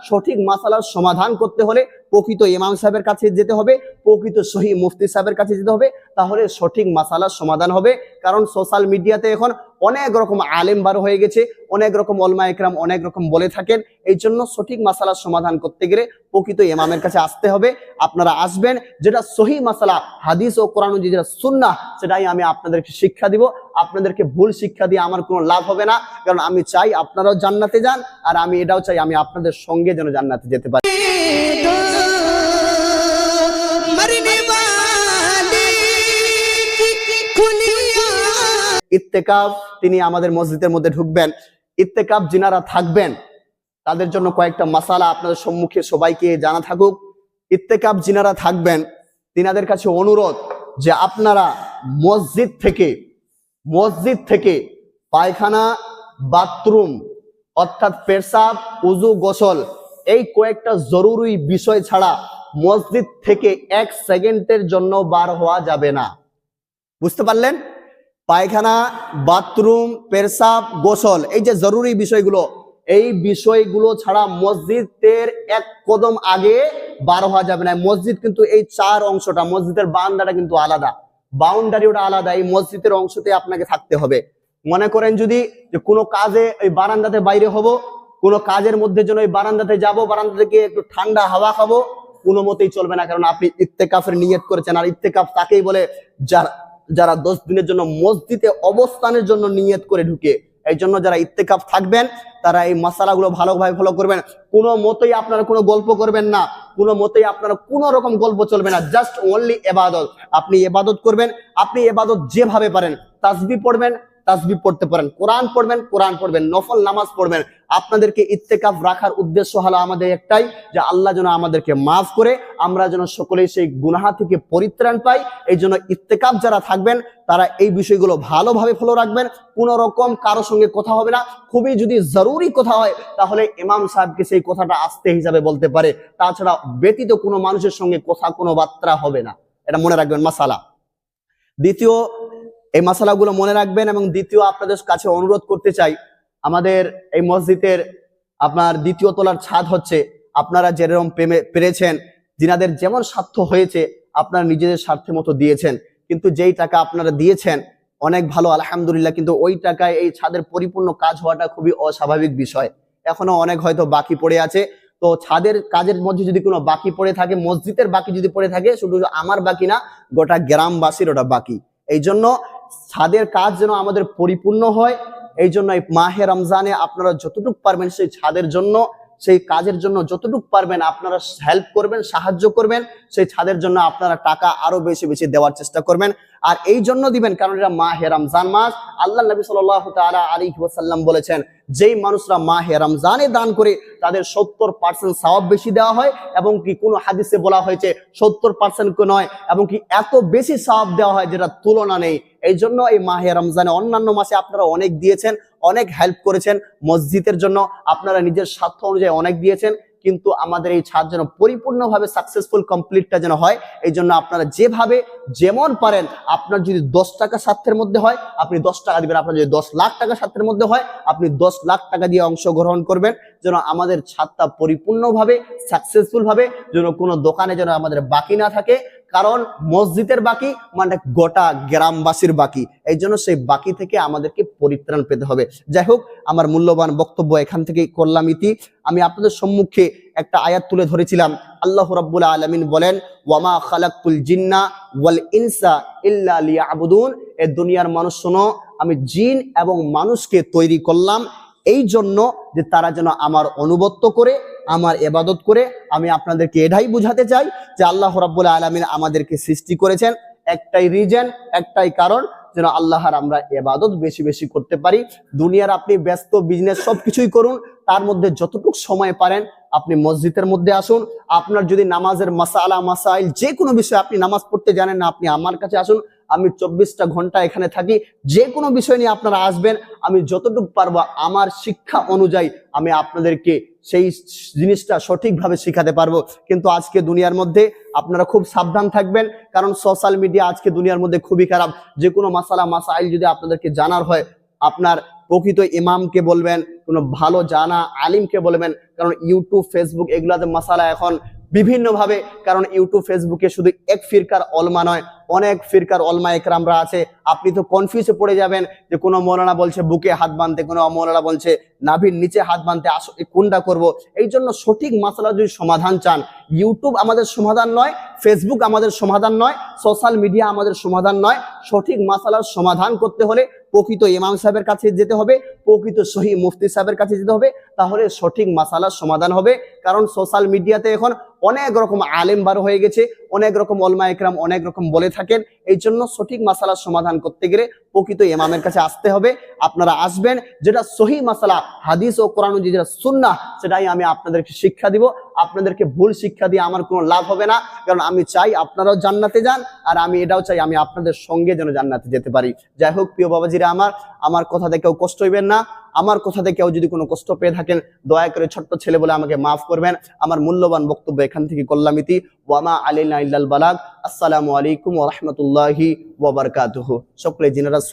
সঠিক মাসালার সমাধান করতে হলে প্রকৃত ইমাম সাহেবের কাছে যেতে হবে, প্রকৃত সহি মুফতি সাহেবের কাছে যেতে হবে, তাহলে সঠিক মাসালার সমাধান হবে। কারণ সোশ্যাল মিডিয়াতে এখন অনেক রকম আলেম বার হয়ে গেছে, অনেক রকম ওলামা ইকরাম অনেক রকম বলে থাকেন। এই জন্য সঠিক মাসালার সমাধান করতে গেলে প্রকৃত ইমামের কাছে আসতে হবে। আপনারা আসবেন, যেটা সহি মাসালা হাদিস ও কোরআন অনুযায়ী যেটা সুন্নাহ, সেটাই আমি আপনাদেরকে শিক্ষা দিব। আপনাদেরকে ভুল শিক্ষা দিয়ে আমার কোনো লাভ হবে না, কারণ আমি চাই আপনারাও জান্নাতে যান, আর আমি এটাও চাই আমি আপনাদের সঙ্গে যেন জান্নাতে যেতে পারি। ইত্তেকাফ, তিনি আমাদের মসজিদের মধ্যে ঢুকবেন। ইত্তেকাফ যিনারা থাকবেন তাদের জন্য কয়েকটা মাসালা আপনাদের সম্মুখে সবাইকে জানা থাকুক। ইত্তেকাফ যিনারা থাকবেন তিনাদের কাছে অনুরোধ যে আপনারা মসজিদ থেকে পায়খানা, বাথরুম অর্থাৎ পেশাব, উযু, গোসল এই কয়েকটা জরুরি বিষয় ছাড়া মসজিদ থেকে 1 সেকেন্ডের জন্য বার হওয়া যাবে না। বুঝতে পারলেন? পায়খানা, বাথরুম, পেশাব, গোসল এই যে জরুরি বিষয়গুলো, এই বিষয়গুলো ছাড়া মসজিদের 1 কদম আগে বার হওয়া যাবে না। মসজিদ কিন্তু এই 4 অংশটা, মসজিদের বারান্দাটা কিন্তু আলাদা, বাউন্ডারি ওটা আলাদা। এই মসজিদের অংশতে আপনাকে থাকতে হবে। মনে করেন যদি যে কোনো কাজে ওই বারান্দাতে বাইরে হব, কোনো কাজের মধ্যে যেন ওই বারান্দাতে যাব, বারান্দা থেকে একটু ঠান্ডা হাওয়া খাবো, কোনো মতেই চলবে না। কারণ আপনি ইত্তেকাফের নিয়ত করেছেন, আর ইত্তেকাফ তাকেই বলে যারা 10 দিনের জন্য মসজিদে অবস্থানের জন্য নিয়ত করে ঢুকে। এই জন্য যারা ইত্তেকাফ থাকবেন তারা এই মাসালাগুলো ভালোভাবে ফলো করবেন। কোনো মতেই আপনারা কোনো গল্প করবেন না, কোনো মতেই আপনারা কোনো রকম গল্প চলবে না। জাস্ট অনলি ইবাদত। আপনি ইবাদত করবেন, আপনি ইবাদত যেভাবে পারেন, তাসবিহ পড়বেন, তাসবিহ পড়তে পারেন, কোরআন পড়বেন, নফল নামাজ পড়বেন। আপনাদেরকে ইত্তেকাফ রাখার উদ্দেশ্য হলো আমাদের একটাই, যে আল্লাহ যেন আমাদেরকে মাফ করে আমরা যেন সকলেই সেই গুনাহ থেকে পরিত্রাণ পাই। এই জন্য ইত্তেকাফ যারা থাকবেন তারা এই বিষয়গুলো ভালোভাবে ফলো রাখবেন। কোনো রকম কারো সঙ্গে কথা হবে না। খুবই যদি জরুরি কথা হয় তাহলে ইমাম সাহেবকে সেই কথাটা আস্তে হিসাবে বলতে পারে, তাছাড়া ব্যতীত কোনো মানুষের সঙ্গে কোনো বার্তা হবে না। এটা মনে রাখবেন মাসালা। দ্বিতীয়, এই মাসালাগুলো মনে রাখবেন। এবং দ্বিতীয়, আপনাদের কাছে অনুরোধ করতে চাই, আমাদের এই মসজিদের আপনার 2য় তলার ছাদ হচ্ছে, আপনারা যেরকম পেরেছেন, যিনাদের যেমন স্বার্থ হয়েছে আপনারা নিজেদের স্বার্থের মতো দিয়েছেন, কিন্তু যেই টাকা আপনারা দিয়েছেন অনেক ভালো, আলহামদুলিল্লাহ, কিন্তু ওই টাকায় এই ছাদের পরিপূর্ণ কাজ হওয়াটা খুবই অস্বাভাবিক বিষয়। এখনো অনেক হয়তো বাকি পড়ে আছে। তো ছাদের কাজের মধ্যে যদি কোনো বাকি পড়ে থাকে, মসজিদের বাকি যদি পড়ে থাকে, শুধু আমার বাকি না, গোটা গ্রামবাসীর ওটা বাকি। এই জন্য ছাদের কাজ যেন আমাদের পরিপূর্ণ হয়, এই জন্য এই মাহে রমজানে আপনারা যতটুকু পারবেন সেই ছাদের জন্য, সেই কাজের জন্য যতটুকু পারবেন আপনারা হেল্প করবেন, সাহায্য করবেন। সেই ছাদের জন্য আপনারা টাকা আরো বেশি বেশি দেওয়ার চেষ্টা করবেন। আর এই জন্য দিবেন কারণ এটা মাহে রমজান মাস। আল্লাহ নবী সাল্লাল্লাহু তাআলা আলাইহি ওয়াসাল্লাম বলেছেন, যেই মানুষরা মাহে রমজানে দান করে তাদের 70% সওয়াব বেশি দেওয়া হয়। এবং কি কোনো হাদিসে বলা হয়েছে 70% নয়, এবং কি এত বেশি সওয়াব দেওয়া হয় যেটা তুলনা নেই। এই জন্য এই মাহে রমজানে, অন্যান্য মাসে আপনারা অনেক দিয়েছেন, অনেক হেল্প করেছেন মসজিদের জন্য, আপনারা নিজের স্বার্থ অনুযায়ী অনেক দিয়েছেন, কিন্তু আমাদের এই ছাদ যেন পরিপূর্ণভাবে সাকসেসফুল কমপ্লিটটা যেন হয়, এই জন্য আপনারা যেভাবে যেমন পারেন, আপনার যদি 10 টাকা স্বার্থের মধ্যে হয় আপনি 10 টাকা দিবেন, আপনার যদি 10 লাখ টাকা স্বার্থের মধ্যে হয় আপনি 10 লাখ টাকা দিয়ে অংশগ্রহণ করবেন, যেন আমাদের ছাদটা পরিপূর্ণভাবে সাকসেসফুল ভাবে, যেন কোনো দোকানে যেন আমাদের বাকি না থাকে। কারণ মসজিদের বাকি মানে গোটা গ্রামবাসীর বাকি, এই জন্য সেই বাকি থেকে আমাদেরকে পরিত্রাণ পেতে হবে। যাই হোক, আমার মূল্যবান বক্তব্য এখান থেকেই করলাম ইতি। আমি আপনাদের সম্মুখে একটা আয়াত তুলে ধরেছিলাম। আল্লাহ রাব্বুল আলামিন বলেন, ওয়ামা খালাকতুল জিন্না ওয়াল ইনসা ইল্লা লিয়াবুদুন। এই দুনিয়ার মানুষ শোনো, আমি জিন এবং মানুষকে তৈরি করলাম এই জন্য যে তারা যেন আমার অনুগত্য করে, আমার ইবাদত করে। আমি আপনাদেরকে এটাই বুঝাতে চাই যে আল্লাহ রাব্বুল আলামিন আমাদেরকে সৃষ্টি করেছেন একটাই রিজন, একটাই কারণ, যেন আল্লাহর আমরা ইবাদত বেশি বেশি করতে পারি। দুনিয়ার আপনি ব্যস্ত বিজনেস সবকিছুই করুন, তার মধ্যে যতটুকু সময় পারেন আপনি মসজিদের মধ্যে আসুন। আপনার যদি নামাজের মাসালা মাসাইল যে কোনো বিষয় আপনি নামাজ পড়তে জানেন না, আপনি আমার কাছে আসুন। আমি 24টা ঘন্টা এখানে থাকি, যে কোনো বিষয় নিয়ে আপনারা আসবেন, আমি যতটুকু পারবো আমার শিক্ষা অনুযায়ী আমি আপনাদেরকে সেই জিনিসটা সঠিকভাবে শিখাতে পারবো। কিন্তু আজকে দুনিয়ার মধ্যে আপনারা খুব সাবধান থাকবেন, কারণ সোশ্যাল মিডিয়া আজকে দুনিয়ার মধ্যে খুবই খারাপ। যে কোনো মাসালা মাসাইল যদি আপনাদেরকে জানার হয়, আপনার প্রকৃত ইমামকে বলবেন, কোনো ভালো জানা আলিমকে বলবেন। কারণ ইউটিউব ফেসবুক এগুলাতে মাসালা এখন বিভিন্নভাবে, কারণ ইউটিউব ফেসবুকে শুধু এক ফিরকার অলমা নয়, অনেক ফিরকার অলমা একরামরা আছে। আপনি তো কনফিউজে পড়ে যাবেন যে কোনো মৌলানা বলছে বুকে হাত বাঁধতে, কোনো মৌলানা বলছে নাভির নিচে হাত বাঁধতে, কোনটা করব। এই জন্য সঠিক মাসালা যদি সমাধান চান, ইউটিউব আমাদের সমাধান নয়, ফেসবুক আমাদের সমাধান নয়, সোশ্যাল মিডিয়া আমাদের সমাধান নয়। সঠিক মাসালার সমাধান করতে হলে প্রকৃত ইমাম সাহেবের কাছে যেতে হবে, প্রকৃত সহি মুফতি সাহেবের কাছে যেতে হবে, তাহলে সঠিক মাসালার সমাধান হবে। কারণ সোশ্যাল মিডিয়াতে এখন অনেক রকম আলেম বার হয়ে গেছে, অনেক রকম ওলামা একরাম অনেক রকম বলে থাকেন। এই জন্য সঠিক মাসালার সমাধান করতে গেলে প্রকৃত ইমামের কাছে আসতে হবে। আপনারা আসবেন, যেটা সহি মাসালা হাদিস ও কোরআন অনুযায়ী যেটা সুন্নাহ, সেটাই আমি আপনাদেরকে শিক্ষা দিব। আপনাদেরকে ভুল শিক্ষা দিয়ে আমার কোনো লাভ হবে না, কারণ আমি চাই আপনারাও জান্নাতে যান, আর আমি এটাও চাই আমি আপনাদের সঙ্গে যেন জান্নাতে যেতে পারি। যাই হোক প্রিয় বাবাজিরা, আমার কথাতে কেউ কষ্ট হইবেন না। আমার কথাতে কেউ যদি কোনো কষ্ট পেয়ে থাকেন, দয়া করে ছোট্ট ছেলে বলে আমাকে মাফ করবেন। আমার মূল্যবান বক্তব্য এখান থেকে করলাম ইতি। ওয়ামা আলাইনা ইল্লাল বালাগ। আসসালামু আলাইকুম ওয়া রাহমাতুল্লাহি ওয়া বারাকাতুহু। সকলে জিনারা